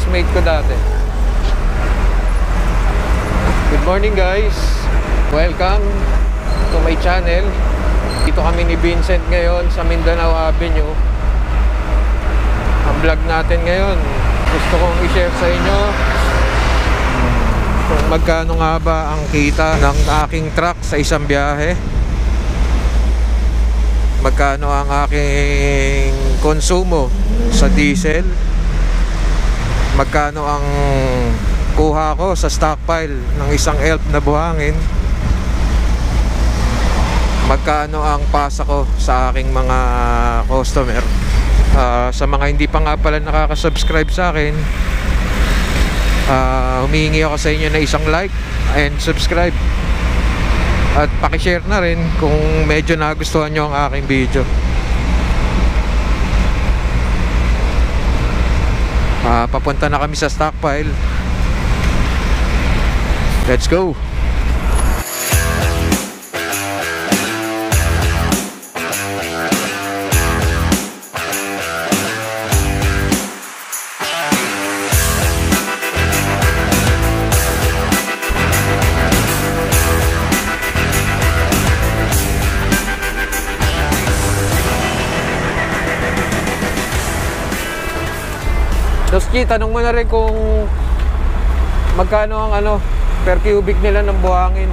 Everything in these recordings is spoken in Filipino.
office mate ko dati. Good morning guys, welcome to my channel. Dito kami ni Vincent ngayon sa Mindanao Avenue. Ang vlog natin ngayon, gusto kong i-share sa inyo kung magkano nga ba ang kita ng aking truck sa isang biyahe, magkano ang aking konsumo sa diesel, magkano ang kuha ko sa stockpile ng isang ELF na buhangin, magkano ang pasa ko sa aking mga customer. Sa mga hindi pa nga pala nakaka-subscribe sa akin, humihingi ako sa inyo na isang like and subscribe at pakishare na rin kung medyo nagustuhan nyo ang aking video. Papunta na kami sa stockpile. Let's go. Toski, tanong mo na rin kung magkano ang per cubic nila ng buhangin.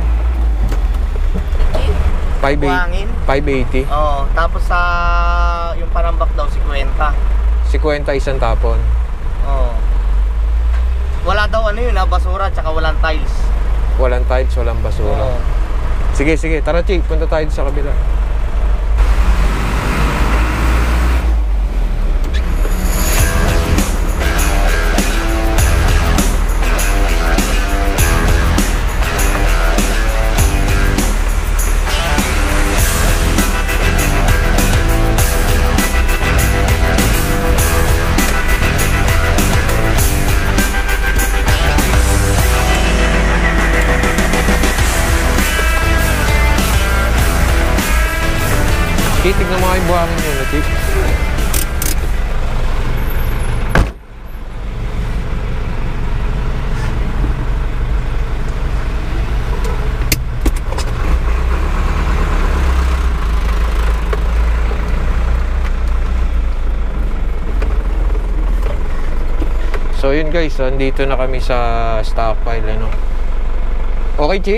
580. Oo, tapos sa yung parambak daw 50. 50 isang tapon. Oo. Wala daw basura tsaka walang tiles. Walang tiles, walang basura. Oo. Sige, tara Chi, punta tayo sa kabila. Tignan mo nga yung buhangin nyo, Natik. So yun guys, andito na kami sa stockpile, Okay, Chi?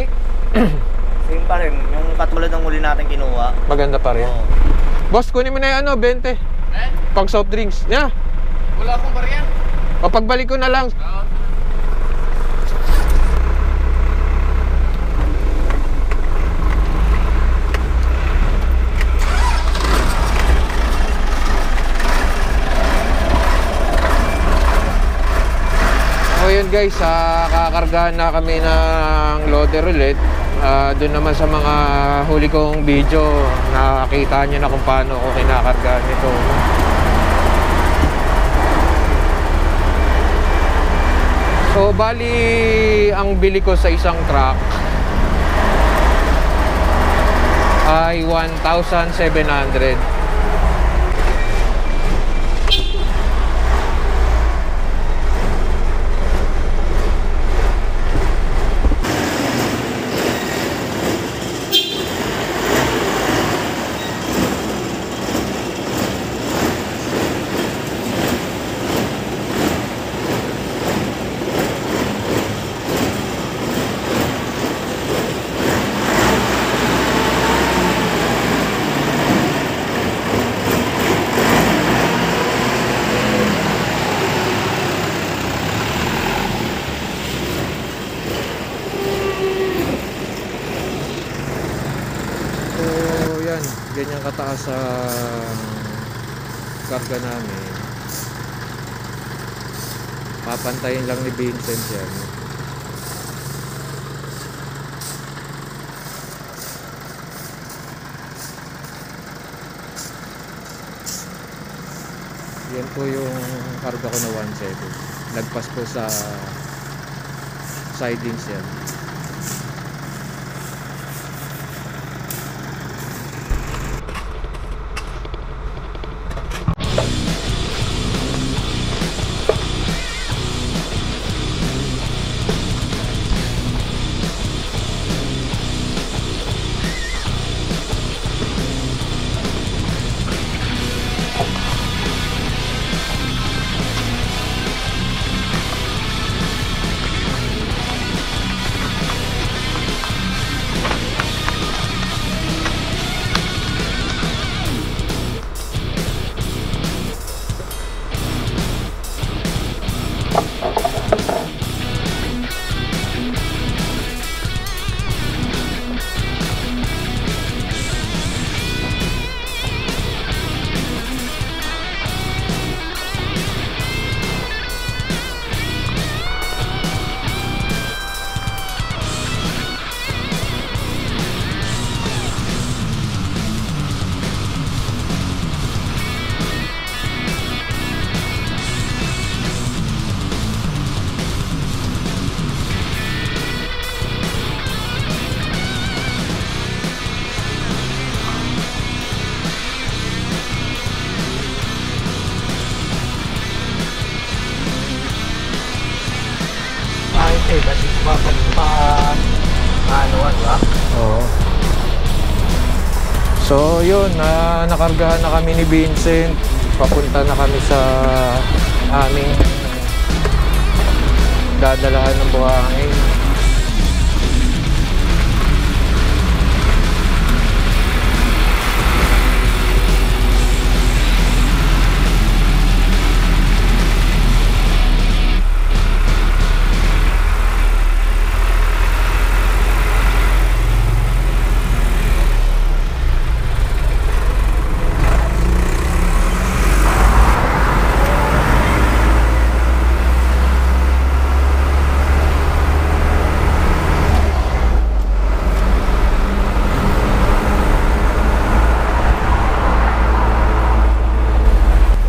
Same pa rin, yung katulad ng huli natin kinuha. Maganda pa rin. Oo. Boss, kunin mo na yung 20. Pang soft drinks. Yeah. Wala akong barya. O pagbalik ko na lang. So yun guys, kakargahan na kami ng loader ulit. Doon naman sa mga huli kong video, nakakita nyo na kung paano ako kinakargahan nito. So bali, ang bili ko sa isang truck ay 1,700. Ganyan kataas sa karga namin. Papantayin lang ni Vincent yan. Yan po yung karga ko na 1.7. Nagpas po sa sidings yan. kasi, kasi ano, ba? Oo. So yun, nakargahan na kami ni Vincent. Papunta na kami sa aming dadalahan ng buhangin.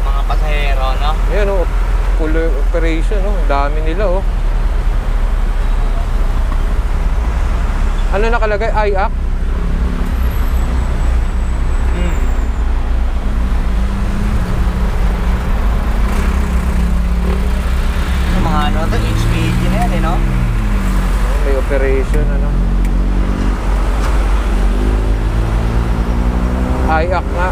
Mga pasahero, no? Ayan o, full operation o. Ang dami nila o. Ano nakalagay? IAC? Yung mga ano, ito, HPG na yan, no? May operation ano. IAC nga.